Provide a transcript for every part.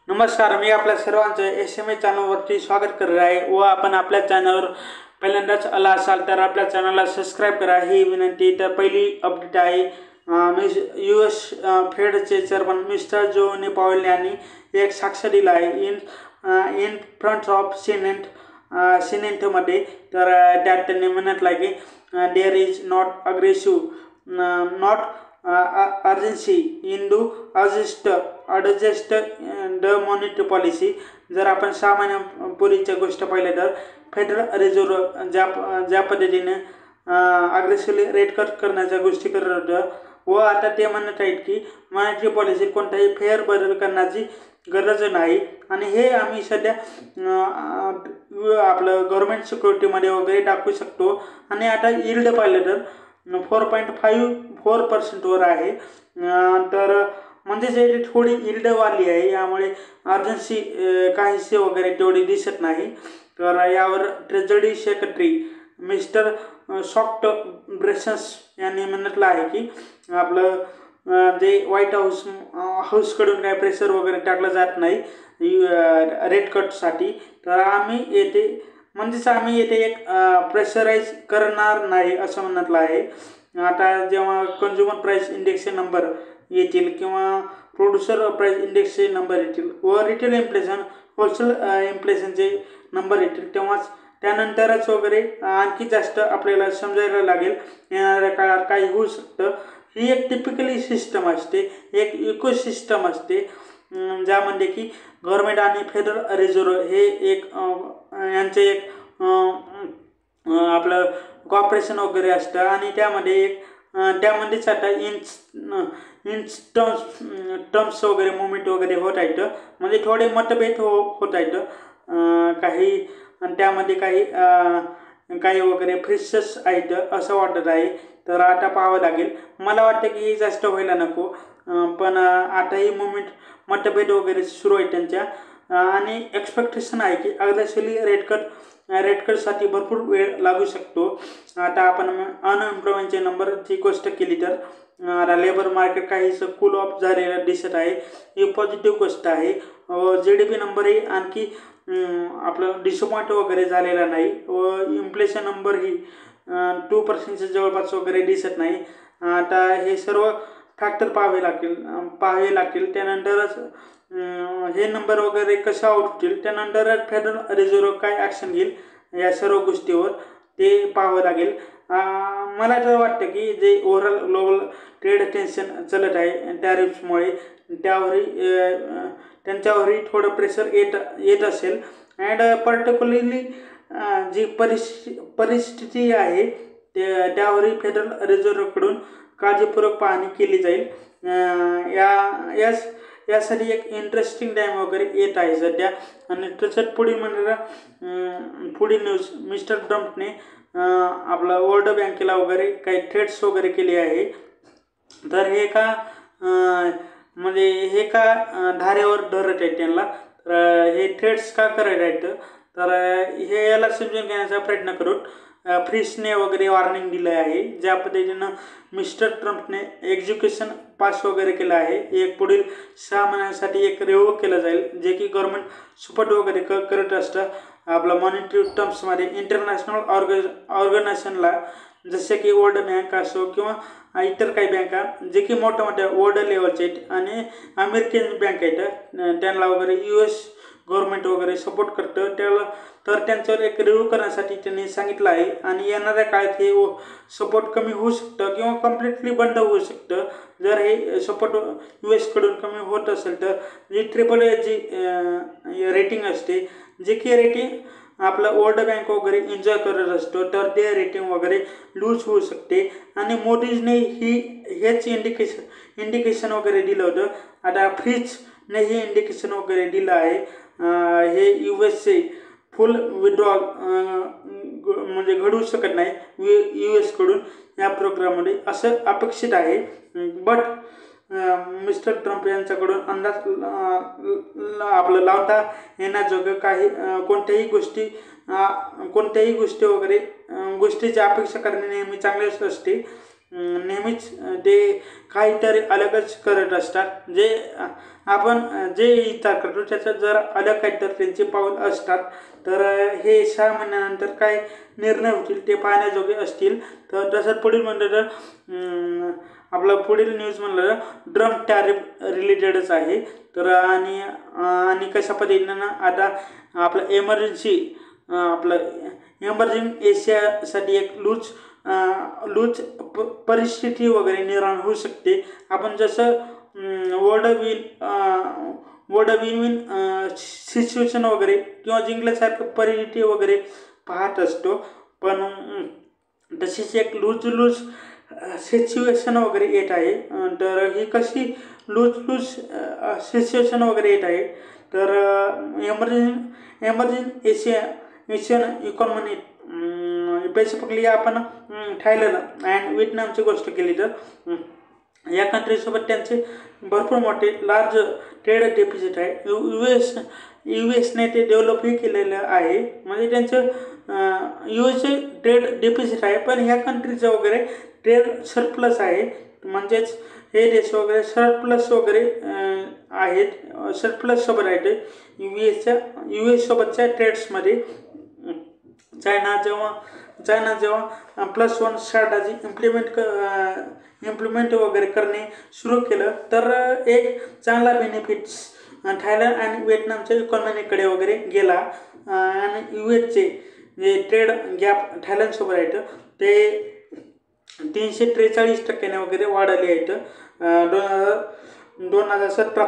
नमस्कार, मी आपल्या सर्वांचं SMS चॅनलवरती स्वागत करत आहे व आपण आपल्या चॅनलवर पहिल्यांदाच आला असाल तर आपल्या चॅनलला सबस्क्राईब करा ही विनंती। तर पहिली अपडेट आहे US फेडचे चेअरमन मिस्टर जोनी पॉवेल यांनी एक साक्ष दिला आहे इन फ्रंट ऑफ सिनेटमध्ये। तर त्यात त्यांनी म्हटलं की there is not aggressive not urgency in do adjust the monetary policy. जर आपण 6 महिन्यापूर्वीच्या गोष्ट पाहिलं तर फेडरल रिझर्व्ह ज्या पद्धतीने अग्रेसिव्हली रेट कट करण्याच्या गोष्टी करत होतं व आता ते म्हणत आहेत की मॉनिटरी पॉलिसी कोणताही फेरबदल करण्याची गरज नाही। आणि हे आम्ही सध्या आपलं गव्हर्नमेंट सिक्युरिटीमध्ये वगैरे टाकू शकतो। आणि आता यील्ड पाहिलं तर 4.54% वर आहे। तर म्हणजे जे थोडी यील्ड वाढली आहे, यामुळे अर्जन्सी काहीसे वगैरे तेवढी दिसत नाही। तर यावर ट्रेजरी सेक्रेटरी मिस्टर सॉफ्ट ब्रेसन्स यांनी म्हटलं आहे की आपलं जे व्हाईट हाऊसकडून काय प्रेशर वगैरे टाकलं जात नाही रेट कटसाठी। तर आम्ही येथे एक प्रेशराईज करणार नाही असं म्हटलं आहे। आता जेव्हा कंझ्युमर प्राईस इंडेक्सचे नंबर येतील किंवा प्रोड्युसर प्राईस इंडेक्सचे नंबर येतील व रिटेल इन्फ्लेशन होलसेल इन्फ्लेशनचे नंबर येतील तेव्हाच त्यानंतरच वगैरे आणखी जास्त आपल्याला समजायला लागेल येणाऱ्या काळात काही होऊ शकतं। ही एक टिपिकली सिस्टम असते, एक इकोसिस्टम असते ज्यामध्ये की गव्हर्नमेंट आणि फेडरल रिझर्व्ह हे यांचे एक आपलं कॉपरेशन वगैरे असतं। आणि त्यामध्येच आता टर्म्स वगैरे मुवमेंट वगैरे होत आहेत, म्हणजे थोडे मतभेद होत आहेत काही, आणि त्यामध्ये काही वगैरे फ्रिक्शन्स आहेत असं वाटत आहे। तर आता पाहावं लागेल, मला वाटतं की जास्त व्हायला नको, पण आताही मतभेद वगैरे सुरू आहेत त्यांच्या। आणि एक्सपेक्टेशन आहे की अग्रेसिव्हली रेट कटसाठी भरपूर वेळ लागू शकतो। आता आपण अनएम्प्लॉयमेंटचे नंबरची गोष्ट केली तर आता लेबर मार्केट काहीसं कूल ऑफ झालेलं दिसत आहे, ही पॉझिटिव्ह गोष्ट आहे। GDP नंबरही आणखी आपलं डिसअपॉइंट वगैरे झालेला नाही व इन्फ्लेशन नंबरही 2%च्या जवळपास वगैरे दिसत नाही। आता हे सर्व फॅक्टर पाहावे लागतील त्यानंतरच हे नंबर वगैरे कसे आउट होतील, त्यानंतर फेडरल रिझर्व्ह काय ॲक्शन घेईल या सर्व गोष्टीवर ते पाहावं लागेल। मला तर वाटतं की जे ओव्हरऑल ग्लोबल ट्रेड टेन्शन चालत आहे टॅरिफ्समुळे त्यांच्यावरही थोडं प्रेशर येत असेल। अँड पर्टिक्युलरली जी परिस्थिती आहे त्यावरही फेडरल रिझर्व्हकडून काळजीपूर्वक पाहणी केली जाईल। यासाठी एक इंटरेस्टिंग टाईम वगैरे येत आहे सध्या। आणि तसंच पुढील न्यूज मिस्टर ट्रम्पने आपलं वर्ल्ड बँकेला वगैरे काही थ्रेट्स वगैरे केले आहे। तर हे का धारेवर धरत आहेत त्यांना, तर हे थ्रेट्स का करत आहेत, तर हे याला समजून घेण्याचा प्रयत्न करून फ्रिशने वगैरे वॉर्निंग दिलं आहे। ज्या पद्धतीनं मिस्टर ट्रम्पने एज्युकेशन पास वगैरे केलं आहे, एक पुढील 6 महिन्यांसाठी एक रिव्ह्यू केलं जाईल, जे की गव्हर्नमेंट सपोर्ट वगैरे करत असतं आपलं मॉनिटरी टर्म्समध्ये इंटरनॅशनल ऑर्गनायझेशनला, जसे की वर्ल्ड बँक असो किंवा इतर काही बँका जे की मोठ्या वर्ल्ड लेवलचे आहेत आणि अमेरिकन बँक आहेत त्यांना वगैरे US गव्हर्नमेंट वगैरे सपोर्ट करतं तर त्यांच्यावर एक रिव्ह्यू करण्यासाठी त्यांनी सांगितलं आहे। आणि येणाऱ्या काळात हे सपोर्ट कमी होऊ शकतं किंवा कम्प्लिटली बंद होऊ शकतं। जर हे सपोर्ट US कडून कमी होत असेल तर जी AAA जी रेटिंग असते, जे की रेटिंग आपलं वर्ल्ड बँक वगैरे एन्जॉय करत असतो, तर ते रेटिंग वगैरे लूज होऊ शकते। आणि मोदीजने हेच इंडिकेशन वगैरे दिलं होतं, आता फ्रिचने हे इंडिकेशन वगैरे दिलं आहे। हे USA फुल विड्रॉल म्हणजे घडू शकत नाही US कडून या प्रोग्राममध्ये असं अपेक्षित आहे। बट मिस्टर ट्रम्प यांच्याकडून अंदाज आपलं लावता येण्याजोगं कोणत्याही गोष्टी वगैरे गोष्टीची अपेक्षा करणे नेहमी चांगलेच असते। नेहमीच ते काहीतरी अलगच करत असतात. जे आपण जे विचार करतो त्याचं जर अलग काहीतरी त्यांचे पाऊल असतात. तर हे 6 महिन्यानंतर काय निर्णय होतील ते पाहण्याजोगे असतील. तर तसंच पुढील म्हणलं तर आपलं पुढील न्यूज म्हणलं तर ट्रम्प टॅरिफ रिलेटेडच आहे. तर आणि कशा पद्धतीनं आता आपलं एमर्जिंग एशियासाठी एक लूज परिस्थिती वगैरे निर्माण होऊ शकते. आपण जसं वर्ल्ड विन विन सिच्युएशन वगैरे किंवा जिंकल्यासारखं परिस्थिती वगैरे पाहत असतो. पण तशीच एक लूज सिच्युएशन वगैरे येत आहे. तर ही कशी लूज सिच्युएशन वगैरे येत आहे. तर एमर्जिंग एशियन इकॉनॉमी बेसिकली आपण थायलंड अँड व्हिएतनामची गोष्ट केली तर या कंट्रीसोबत त्यांचे भरपूर मोठे लार्ज ट्रेड डेफिसिट आहे. US ने ते डेव्हलपही केलेलं आहे. म्हणजे त्यांचं US ट्रेड डेफिसिट आहे, पण ह्या कंट्रीचं वगैरे ट्रेड सरप्लस आहे. म्हणजेच हे देश वगैरे सरप्लस वगैरे आहेत, सरप्लस सोबत आहेत US सोबतच्या ट्रेड्समध्ये. चायना जेव्हा +1 स्ट्रॅटजी इम्प्लिमेंट वगैरे करणे सुरू केलं तर एक चांगला बेनिफिट्स थायलंड आणि व्हिएतनामच्या इकॉनॉमीकडे वगैरे गेला. आणि US जे ट्रेड गॅप थायलंडसोबत आहेत ते 343% वगैरे वाढले आहेत 2017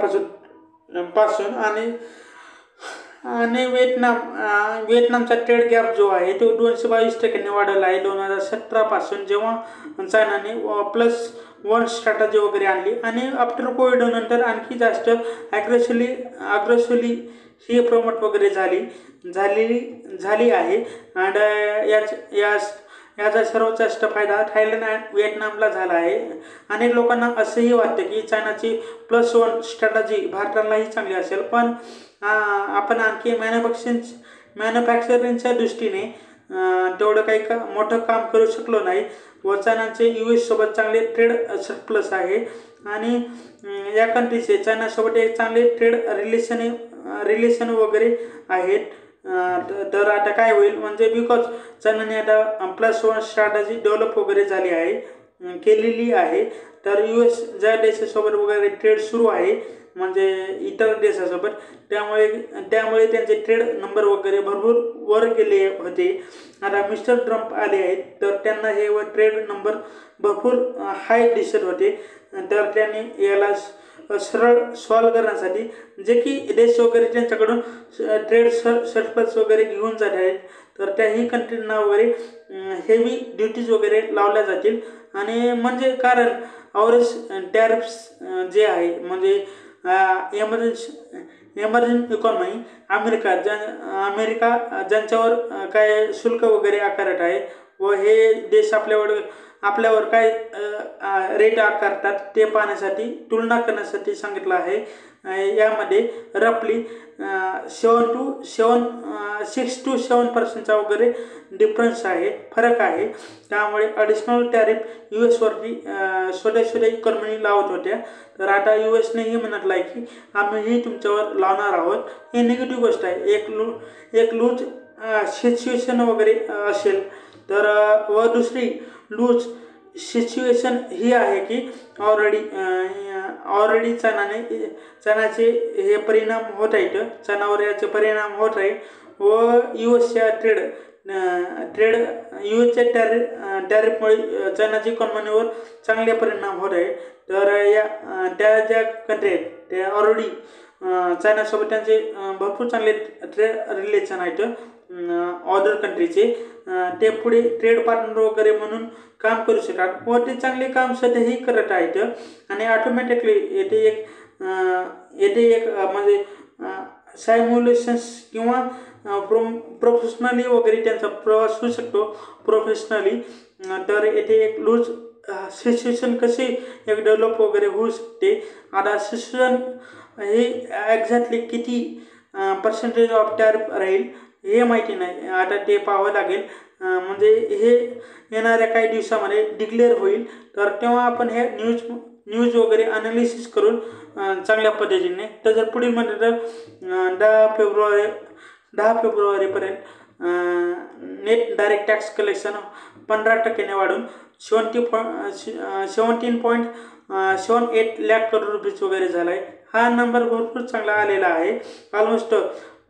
आणि व्हिएतनामचा ट्रेड गॅप जो आहे तो 222% वाढला आहे 2017 जेव्हा चायनाने +1 स्ट्रॅटजी वगैरे आणली. आणि आफ्टर कोविड नंतर आणखी जास्त ॲग्रेसिव्हली ही प्रमोट वगैरे झाली आहे. आणि याचा सर्वात जास्त फायदा थायलंड आणि व्हिएतनामला झाला आहे. अनेक लोकांना असंही वाटतं की चायनाची +1 स्ट्रॅटजी भारतालाही चांगली असेल, पण आपण आणखी मॅन्युफॅक्चरिंगच्या दृष्टीने तेवढं काही मोठं काम करू शकलो नाही. व चायनाचे US सोबत चांगले ट्रेड सरप्लस आहे. आणि या कंट्रीचे चायनासोबत एक चांगले ट्रेड रिलेशन वगैरे आहेत. तर आता काय होईल म्हणजे बिकॉज चायनाने आता +1 स्ट्रॅटजी डेव्हलप वगैरे केलेली आहे. तर US ज्या देशासोबत वगैरे ट्रेड सुरू आहे म्हणजे इतर देशासोबत, त्यामुळे त्यांचे ट्रेड नंबर वगैरे भरपूर वर गेले होते. आता मिस्टर ट्रम्प आले आहेत तर त्यांना हे ट्रेड नंबर भरपूर हाय दिसत होते. तर त्यांनी याला सरळ सॉल्व करण्यासाठी जे की देश वगैरे त्यांच्याकडून ट्रेड सरप्लस वगैरे घेऊन जात आहेत तर त्याही कंट्रींना वगैरे हेवी ड्युटीज वगैरे लावल्या जातील. आणि म्हणजे कारण अवरेज टॅरिफ्स जे आहे म्हणजे एमर्जिंग इकॉनॉमी अमेरिका ज्यांच्यावर काय शुल्क वगैरे आकारत आहे व हे देश आपल्यावर काय रेट आकारतात ते पाहण्यासाठी तुलना करण्यासाठी सांगितलं आहे. यामध्ये रफली 6 to 7% वगैरे डिफरन्स आहे, फरक आहे. त्यामुळे ॲडिशनल टॅरिफ US वरती स्वतः इकॉनॉमी लावत होत्या. तर आता USनेही म्हटलं आहे की आम्हीही तुमच्यावर लावणार आहोत. ही निगेटिव्ह गोष्ट आहे. एक लूज सिच्युएशन वगैरे असेल तर व दुसरी लूज सिच्युएशन ही आहे की ऑलरेडी चायनाचे हे परिणाम होत आहेत, चायनावर याचे परिणाम होत आहे. व USच्या USच्या टॅरिफमुळे चायनाच्या इकॉनॉमीवर चांगले परिणाम होत आहे. तर त्या ज्या कंट्री आहेत त्या ऑलरेडी चायनासोबत त्यांचे भरपूर चांगले ट्रेड रिलेशन आहेत अदर कंट्रीचे, ते पुढे ट्रेड पार्टनर वगैरे म्हणून काम करू शकतात व ते चांगले काम सध्याही करत आहेत. आणि ऑटोमॅटिकली येथे एक म्हणजे सायम्युलेशन्स किंवा प्रोफेशनली वगैरे त्यांचा प्रवास होऊ शकतो प्रोफेशनली. तर येथे एक लूज सिच्युएशन कशी एक डेव्हलप वगैरे होऊ शकते. आता सिच्युएशन हे एक्झॅक्टली किती % ऑफ टॅरिफ राहील हे माहिती नाही, आता ते पाहावं लागेल. म्हणजे हे येणाऱ्या काही दिवसामध्ये डिक्लेअर होईल, तर तेव्हा आपण हे न्यूज वगैरे अनालिसिस करून चांगल्या पद्धतीने, तर जर पुढील म्हणलं तर 10 फेब्रुवारीपर्यंत नेट डायरेक्ट टॅक्स कलेक्शन 15% वाढून 17.78 लाख करोड रुपीज वगैरे झाला आहे. हा नंबर भरपूर चांगला आलेला आहे. ऑलमोस्ट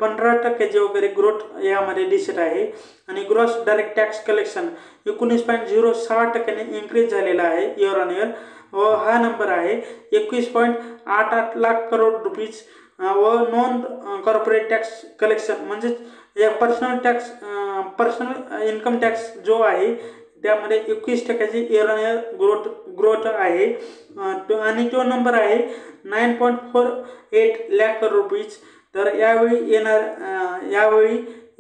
15% वगैरे ग्रोथ यामध्ये दिसत आहे. आणि gross direct tax collection 19.06% increase झालेला आहे इयर ऑन इयर, व हा नंबर आहे 21.88 लाख करोड रुपीज. व नॉन कॉर्पोरेट टॅक्स कलेक्शन म्हणजेच या पर्सनल इन्कम टॅक्स जो आहे त्यामध्ये 21% इयर ऑन इयर ग्रोथ आहे. आणि तो नंबर आहे 9.48 लाख करोड रुपीज. तर यावेळी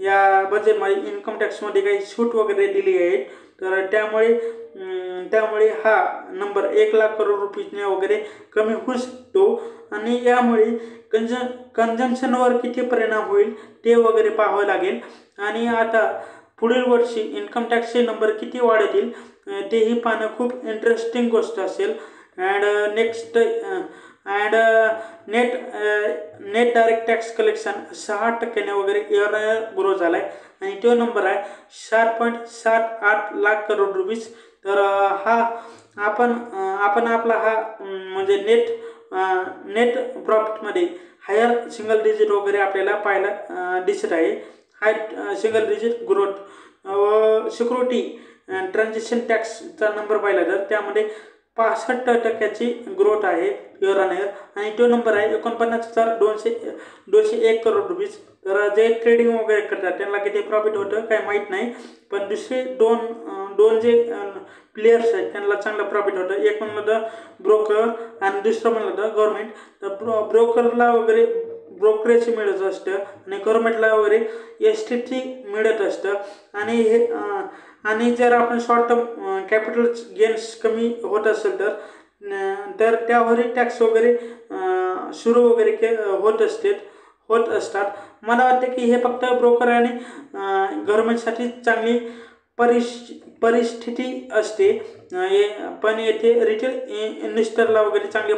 या बजेटमध्ये इन्कम टॅक्समध्ये काही सूट वगैरे दिली आहे, तर त्यामुळे हा नंबर 1 लाख करोड रुपीजने वगैरे कमी होऊ शकतो. आणि यामुळे कंझम्पशनवर किती परिणाम होईल ते वगैरे पाहावं लागेल. आणि आता पुढील वर्षी इन्कम टॅक्सचे नंबर किती वाढतील तेही पाहणं खूप इंटरेस्टिंग गोष्ट असेल. नेट डायरेक्ट टॅक्स कलेक्शन 6% वगैरे इयर ग्रो झाला आहे, आणि तो नंबर आहे 7.78 लाख करोड रुपीज. तर आपण आपला हा म्हणजे नेट प्रॉफिटमध्ये हायर सिंगल डिजिट वगैरे आपल्याला पाहायला दिसत आहे. हाय सिंगल डिजिट ग्रोथ व सिक्युरिटी ट्रान्झॅक्शन टॅक्सचा नंबर पाहिला तर त्यामध्ये 65% ग्रोथ आहे इयर ऑन इयर, आणि तो नंबर आहे 49,201 करोड रुपीज. तर जे ट्रेडिंग वगैरे करतात त्यांना किती प्रॉफिट होतं काही माहीत नाही, पण दुसरे दोन जे प्लेयर्स आहेत त्यांना चांगलं प्रॉफिट होतं. एक म्हणलं तर ब्रोकर आणि दुसरं म्हणलं तर गव्हर्नमेंट. तर ब्रोकरला वगैरे ब्रोकरेज मिळत असतं आणि गव्हर्नमेंटला वगैरे STT मिळत असतं. आणि जर आपण शॉर्ट टर्म कॅपिटल गेन्स कमी होत असेल तर त्यावरही टॅक्स वगैरे सुरू वगैरे होत असतात. मला वाटतं की हे फक्त ब्रोकर आणि गव्हर्नमेंटसाठी चांगली परिस्थिती असते, पण येथे रिटेल इन्व्हेस्टरला वगैरे चांगली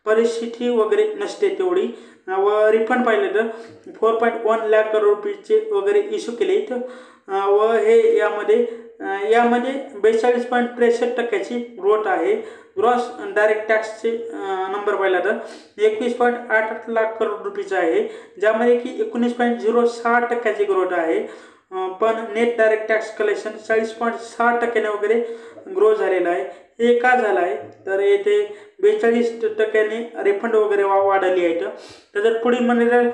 परिस्थिती वगैरे नसते तेवढी. व रिफंड पाहिलं तर 4.1 लाख करोड रुपीचे वगैरे इश्यू केले. व हे यामध्ये 42.63% ग्रोथ आहे. ग्रॉस डायरेक्ट टॅक्सचे नंबर पाहिला तर 21.88 लाख करोड रुपीचा आहे, ज्यामध्ये की 19.06% ग्रोथ आहे. पण नेट डायरेक्ट टॅक्स कलेक्शन 40.6% वगैरे ग्रो झालेला आहे. हे का झालं आहे तर येथे 42% रिफंड वगैरे वाढली आहेत. तर जर पुढील म्हणजे तर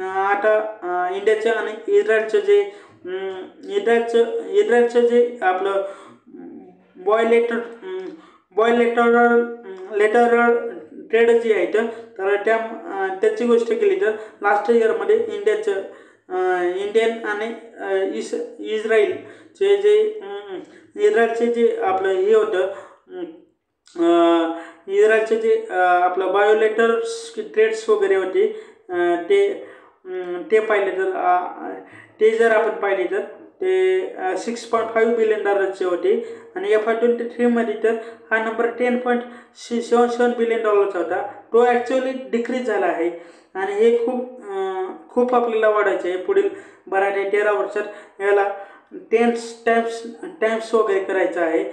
आता इंडियाचं आणि इस्रायलचं जे आपलं लेटरल ट्रेड जे आहेत तर त्याची गोष्ट केली तर लास्ट इयरमध्ये इंडियन आणि इस्रायलचे जे आपलं हे होतं, इस्रायलचे जे आपलं बायोलेटर ट्रेड्स वगैरे होते ते पाहिले तर ते जर आपण पाहिले तर ते $6.5 बिलियन होते. आणि FY23 मध्ये तर हा नंबर $10.77 बिलियन होता. तो ॲक्च्युअली डिक्रीज झाला आहे, आणि हे खूप आपल्याला वाढायचं आहे. पुढील 12-13 वर्षात याला 10 टाइम्स वगैरे करायचं आहे,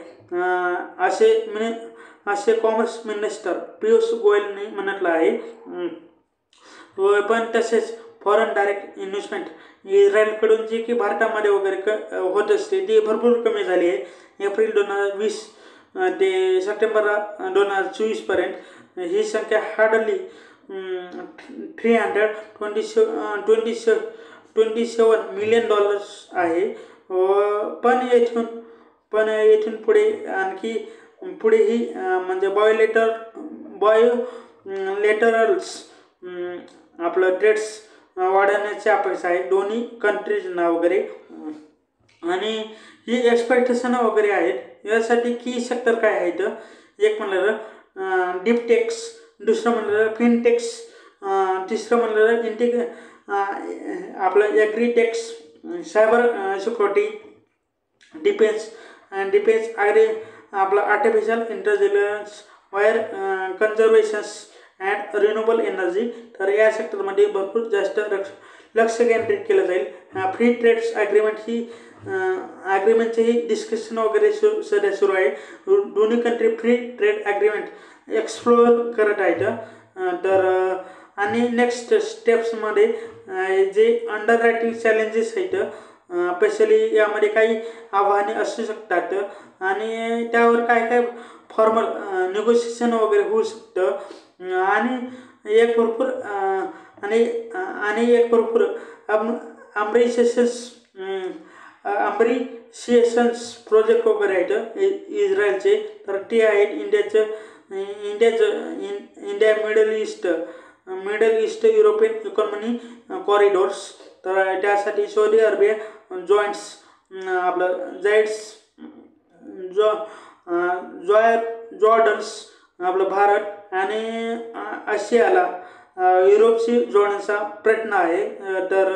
असे कॉमर्स मिनिस्टर पियुष गोयलने म्हटलं आहे. पण तसेच फॉरेन डायरेक्ट इन्व्हेस्टमेंट इस्रायलकडून जी की भारतामध्ये वगैरे होत असते ती भरपूर कमी झाली आहे. एप्रिल 2020 ते सप्टेंबर 2024पर्यंत ही संख्या हार्डली $327 मिलियन आहे. पण येथून पुढे आणखी पुढेही म्हणजे बायोलेटरल्स आपलं ट्रेड्स वाढवण्याची अपेक्षा आहे दोन्ही कंट्रीजना वगैरे. आणि ही एक्सपेक्टेशन वगैरे आहेत. यासाठी की सेक्टर काय आहेत, एक म्हणलं तर डीप टेक्स, दुसरं म्हणलं तर फिनटेक्स, तिसरं म्हणलं तर आपलं ॲग्रीटेक्स, सायबर सिक्युरिटी, डिफेन्स आपलं artificial intelligence, wire conservations and renewable energy. तर या सेक्टरमध्ये भरपूर जास्त लक्ष केंद्रित केलं जाईल. फ्री ट्रेड्स ॲग्रीमेंटचेही डिस्कशन वगैरे सध्या सुरू आहे. दोन्ही country free trade agreement explore करत आहेत. तर आणि नेक्स्ट स्टेप्समध्ये जे अंडर रायटिंग चॅलेंजेस आहेत, स्पेशली यामध्ये काही आव्हाने असू शकतात आणि त्यावर काय काय फॉर्मल निगोशिएशन वगैरे होऊ शकतं. आणि एक भरपूर अम्ब्रिशियसन्स प्रोजेक्ट वगैरे आहेत इस्रायलचे. तर ते आहेत India middle east European economy corridors. तर त्यासाठी सौदी अरेबिया आपलं जॉर्डन्स, आपलं भारत आणि आशियाला युरोपशी जोडण्याचा प्रयत्न आहे. तर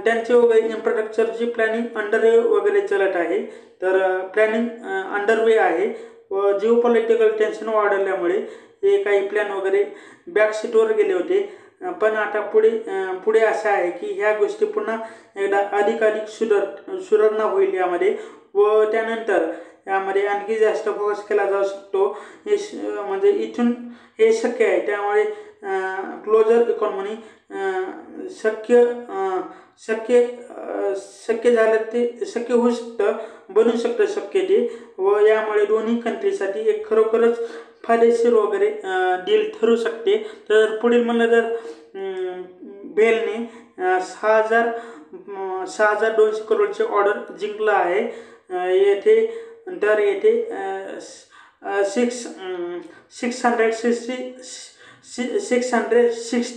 त्यांचे वगैरे इन्फ्रास्ट्रक्चरची प्लॅनिंग वगैरे चलत आहे. तर प्लॅनिंग अंडरवे आहे व जिओपॉलिटिकल टेन्शन वाढवल्यामुळे हे काही प्लॅन वगैरे बॅकसीटवर गेले होते. पण आता पुढे असं आहे की ह्या गोष्टी पुन्हा एकदा अधिकाधिक सुधारणा होईल यामध्ये व त्यानंतर यामध्ये आणखी जास्त फोकस केला जाऊ शकतो. म्हणजे इथून हे शक्य आहे. त्यामुळे क्लोजर इकॉनॉमी शक्य झालं ते शक्य होऊ शकतं, बनू शकतं शक्य ते. व यामुळे दोन्ही कंट्रीसाठी एक खरोखरच फायदेशीर वगैरे डील ठरू शकते. तर पुढील म्हणलं तर बेलने 6,200 करोडचे ऑर्डर जिंकलं आहे. येथे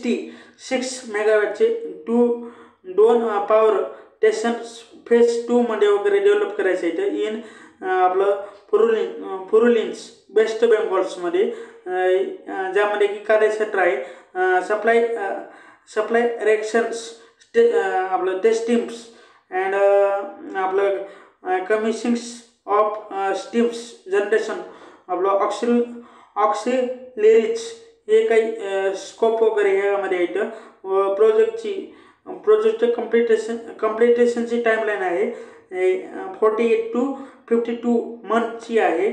666 मेगावॅटचे दोन पॉवर स्टेशन फेज 2 वगैरे डेव्हलप करायचं आहे आपलं पुरुलिन्स वेस्ट बेंगॉल्समध्ये, ज्यामध्ये की कार्यक्षेत्र आहे सप्लाय रेक्शन्स आपलं टेस्टिम्स अँड आपलं कमिशन्स ऑफ स्टीम्स जनरेशन, आपलं ऑक्सिलरीज हे काही स्कोप वगैरे ह्यामध्ये आहेत. व प्रोजेक्ट कम्प्लिटेशनची टाईमलाईन आहे 48 to 52 मंथची आहे.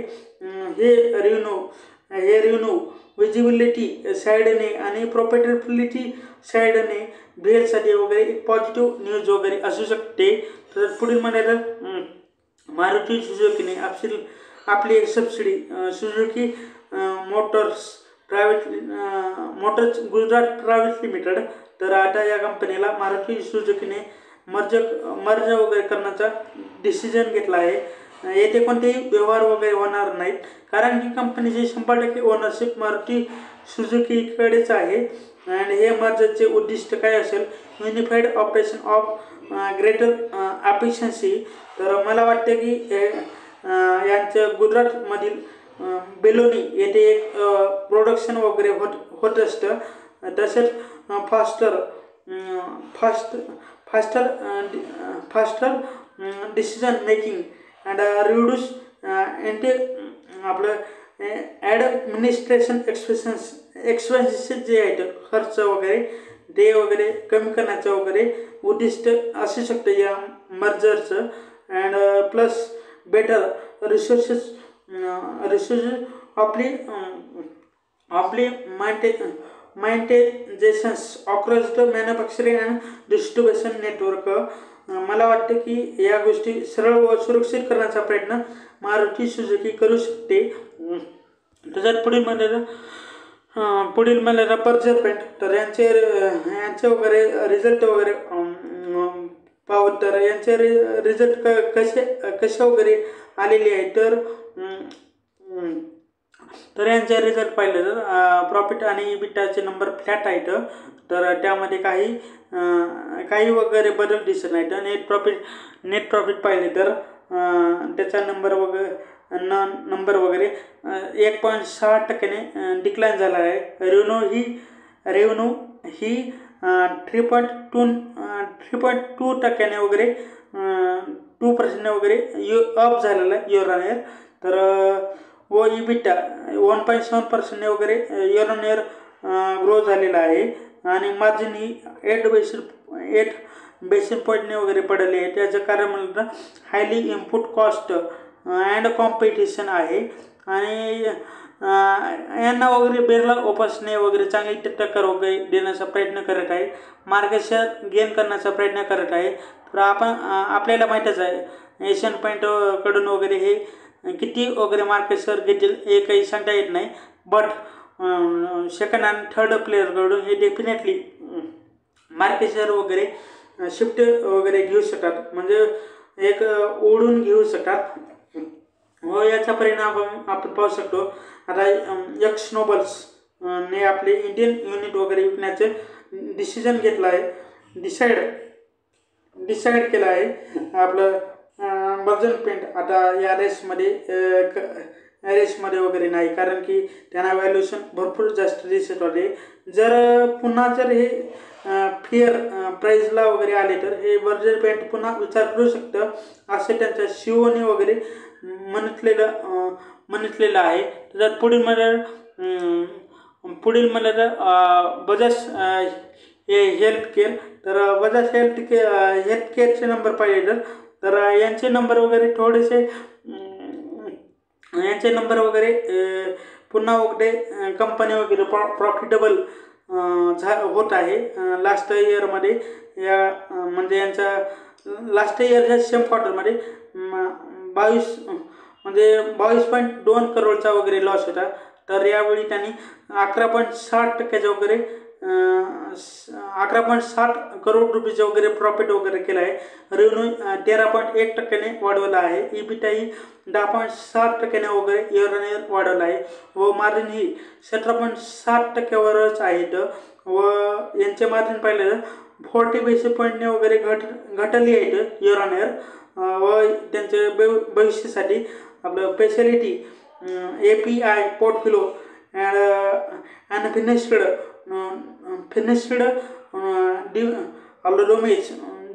हे रेव्हेन्यू विजिबिलिटी साईडने आणि प्रॉफिटेबिलिटी साईडने भेटसाठी वगैरे एक पॉझिटिव्ह न्यूज वगैरे असू शकते. तर पुढील म्हणायला मारुती सुझुकीने आपली एक subsidy Suzuki Motors Gujarat private limited. तर आता या कंपनीला मारुती सुझुकीने मर्ज वगैरे करण्याचा डिसिजन घेतला आहे. येथे कोणतेही व्यवहार वगैरे होणार नाहीत, कारण की कंपनीचे 100% ओनरशिप मारुती सुझुकीकडेच आहे. आणि हे मर्जरचे उद्दिष्ट काय असेल, unified operation of greater efficiency. तर मला वाटतं की यांचं गुजरातमधील बेलोनी येथे एक प्रोडक्शन वगैरे होत असतं. तसेच faster decision making and reduce आपलं ॲडमिनिस्ट्रेशन एक्सपेन्सेस जे आहेत खर्च वगैरे ते वगैरे कमी करण्याचं वगैरे उद्दिष्ट असू शकतं या मर्जरचं. अँड प्लस बेटर रिसोर्सेस आपली maintenance across the manufacturing and distribution network. मला वाटतं की या गोष्टी सरळ व सुरक्षित करण्याचा प्रयत्न मारुती सुझुकी करू शकते. त्याच्यात पुढील म्हणलं पर्जर पेंट. तर यांचे वगैरे रिझल्ट वगैरे पाहू. तर यांचे रिझल्ट कसे वगैरे आलेले आहेत. तर यांचे रिझल्ट पाहिले तर प्रॉफिट आणि इबिटाचे नंबर फ्लॅट आहेत. तर त्यामध्ये काही वगैरे बदल दिसत नाहीत. नेट प्रॉफिट पाहिले तर त्याचा नंबर वगैरे 1.6% डिक्लाइन झाला आहे. रेव्हेन्यू ही 3.2% वगैरे 2% वगैरे अप झालेला आहे इयर ऑन इयर. तर व इबिटा 1.7% वगैरे इयर ऑन इयर ग्रो झालेला आहे. आणि मार्जिन ही 8 बेसिस पॉईंटने वगैरे पडले आहे. त्याचं कारण म्हणलं तर highly input cost and competition आहे. आणि यांना वगैरे बिर्ला ओपसने वगैरे चांगली टक्कर वगैरे देण्याचा प्रयत्न करत आहे. मार्केट शेअर गेन करण्याचा प्रयत्न करत आहे. तर आपल्याला माहीतच आहे एशियन पेंट कडून वगैरे हे किती वगैरे मार्केट शेअर घेतील हे काही सांगता येत नाही. बट सेकंड आणि थर्ड प्लेअरकडून हे डेफिनेटली मार्केट शेअर वगैरे शिफ्ट वगैरे घेऊ शकतात, म्हणजे एक ओढून घेऊ शकतात. व याचा परिणाम आपण पाहू शकतो. आता एक्स नोबल्स ने आपले इंडियन युनिट वगैरे विकण्याचे डिसिजन घेतलं आहे, डिसाईड केलं आहे. आपलं वर्जन पेंट आता या रेसमध्ये वगैरे नाही, कारण की त्यांना व्हॅल्युएशन भरपूर जास्त दिसत होते. जर पुन्हा जर हे फेअर प्राईजला वगैरे आले तर हे वर्जन पेंट पुन्हा विचार करू शकतं, असे त्यांच्या सीओने वगैरे म्हणितलेलं आहे. तर पुढील म्हणलं तर बजाज हेल्थ केअर. तर बजाज हेल्थ केअरचे नंबर पाहिले तर यांचे नंबर वगैरे थोडेसे पुन्हा वगैरे कंपनी वगैरे प्रॉफिटेबल होत आहे. लास्ट इयरमध्ये म्हणजे यांचा लास्ट इयरच्या सेम क्वार्टरमध्ये 22.2 करोडचा वगैरे लॉस होता. तर यावेळी त्यांनी 11.60% वगैरे 11.60 करोड रुपयाचे वगैरे प्रॉफिट वगैरे केलं आहे. रेव्हेन्यू 13.1% वाढवला आहे. इबिटा ही 10.7% वगैरे इयर ऑन इयर वाढवला आहे. व मार्जिन ही 17.7%वरच आहेत. व यांचे मार्जिन पाहिलं तर 40 बेसिस पॉईंटने वगैरे घटली आहेत इयर ऑन इयर. व त्यांचे भविष्यासाठी आपलं speciality API portfolio and finished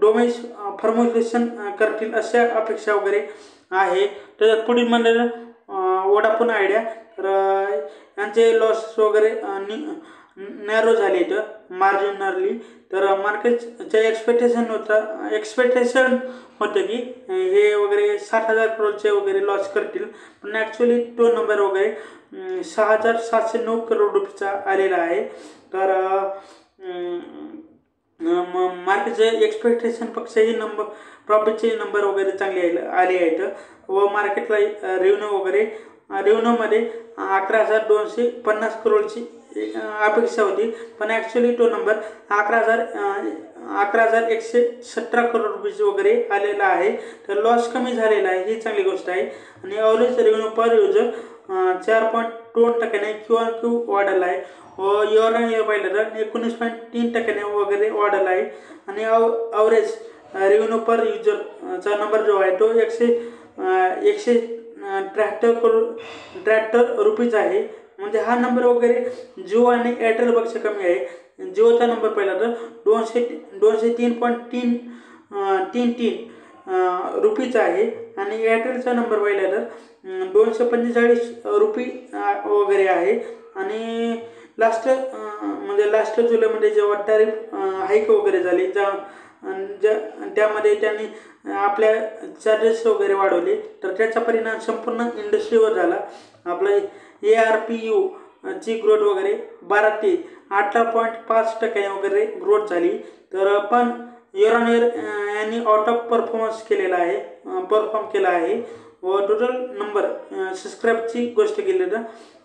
dosage formulation करतील अशा अपेक्षा वगैरे आहे. त्याच्यात पुढील म्हणलं वोडाफोन आयडिया. तर यांचे लॉस वगैरे नॅरो झाले आहेत मार्जिनली. तर मार्केटच्या एक्सपेक्टेशन होतं की हे वगैरे 7,000 करोडचे वगैरे लॉस करतील, पण ॲक्च्युली तो नंबर वगैरे 6,709 करोड रुपयाचा आलेला आहे. तर मार्केटचे एक्सपेक्टेशनपेक्षाही प्रॉफिटचे नंबर वगैरे चांगले आले आहेत. व मार्केटला रेव्हेन्यूमध्ये 11,250 करोडची अपेक्षा होती, पण ॲक्च्युली तो नंबर 11,117 करोड रुपये वगैरे आलेला आहे. तर लॉस कमी झालेला आहे, ही चांगली गोष्ट आहे. आणि ॲव्हरेज रेव्हेन्यू पर युजर 4.2% Q वाढला आहे. व इयर ऑन इयर पाहिलं तर 19.3% वगैरे वाढला आहे. आणि ॲव्हरेज रेव्हेन्यू पर युजरचा नंबर जो आहे तो 163 रुपीज आहे. म्हणजे हा नंबर वगैरे जिओ आणि एअरटेलपेक्षा कमी आहे. जिओचा नंबर पाहिला तर 203.33 रुपीज आहे. आणि एअरटेलचा नंबर पाहिला तर 245 रुपये वगैरे आहे. आणि लास्ट जुलैमध्ये जेव्हा टॅरिफ हाईक वगैरे झाली त्यामध्ये त्यांनी आपल्या चार्जेस वगैरे वाढवले, तर त्याचा परिणाम संपूर्ण इंडस्ट्रीवर झाला. आपलं ARPU ची ग्रोथ वगैरे 12 ते 18.5% वगैरे ग्रोथ झाली. तर पण इयर ऑन इयर यांनी आउट ऑफ परफॉर्म केला आहे. व टोटल नंबर सबस्क्राईबची गोष्ट केली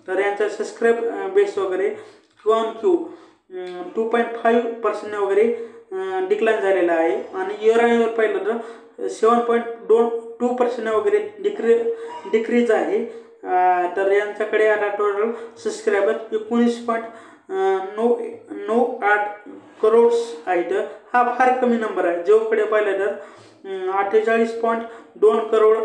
तर यांचा सबस्क्राईब बेस वगैरे Q 2.5% वगैरे डिक्लाइन झालेला आहे. आणि इयर ऑन इयर पाहिलं तर 7.2% वगैरे डिक्रीज आहे. तर यांच्याकडे आता टोटल सबस्क्रायबर 19.98 करोड आहेत. हा फार कमी नंबर आहे. जिओकडे पाहिलं तर 48.2 करोड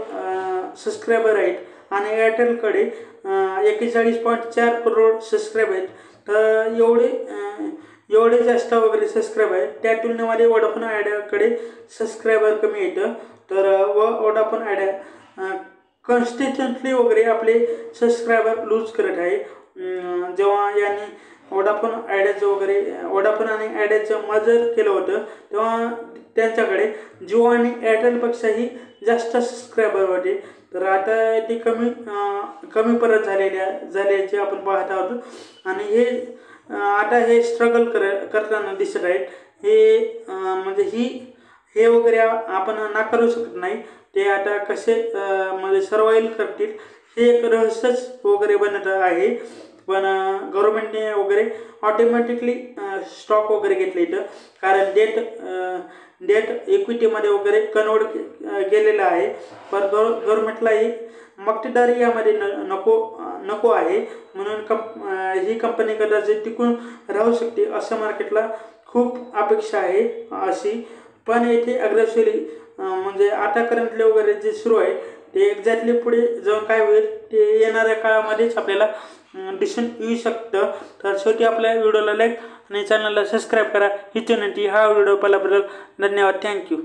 सबस्क्रायबर आहेत. आणि एअरटेलकडे 41.4 करोड सबस्क्रायबर आहेत. तर एवढे जास्त वगैरे सबस्क्राईब आहे, त्या तुलनेमध्ये वोडाफोन आयडियाकडे सबस्क्रायबर कमी येतं. तर वोडाफोन आयडिया कन्सिस्टंटली वगैरे आपले सबस्क्रायबर लूज करत आहे. जेव्हा यांनी वोडाफोन आयडियाचं वगैरे वोडाफोन आणि आयडियाचं मर्जर केलं होतं तेव्हा त्यांच्याकडे जिओ आणि एअरटेलपेक्षाही जास्त सबस्क्रायबर होते. तर आता ते कमी परत झाल्याचे आपण पाहत आहोत. आणि हे आता हे स्ट्रगल करताना दिसत आहेत. हे म्हणजे हे वगैरे आपण नाकारू शकत नाही. ते आता कसे म्हणजे सर्वाईव्ह करतील हे एक रहस्यच वगैरे बनत आहे. पण गव्हर्नमेंटने वगैरे ऑटोमॅटिकली स्टॉक वगैरे घेतले इथं, कारण डेट इक्विटीमध्ये वगैरे कन्वर्ट गेलेलं आहे. पण गव्हर्नमेंटलाही मक्तेदारी यामध्ये नको आहे. म्हणून ही कंपनी कदाचित टिकून राहू शकते असं मार्केटला खूप अपेक्षा आहे अशी. पण येथे अग्रेसिव्हली म्हणजे आता करंटली वगैरे जे सुरू आहे ते एक्झॅक्टली पुढे जाऊन काय होईल ते येणाऱ्या काळामध्येच आपल्याला दिसून येऊ शकतं. तर शेवटी आपल्या व्हिडिओला लाईक आणि चॅनलला सबस्क्राईब करा. ही विनंती. हा व्हिडिओ पाहिल्याबद्दल धन्यवाद. थँक्यू.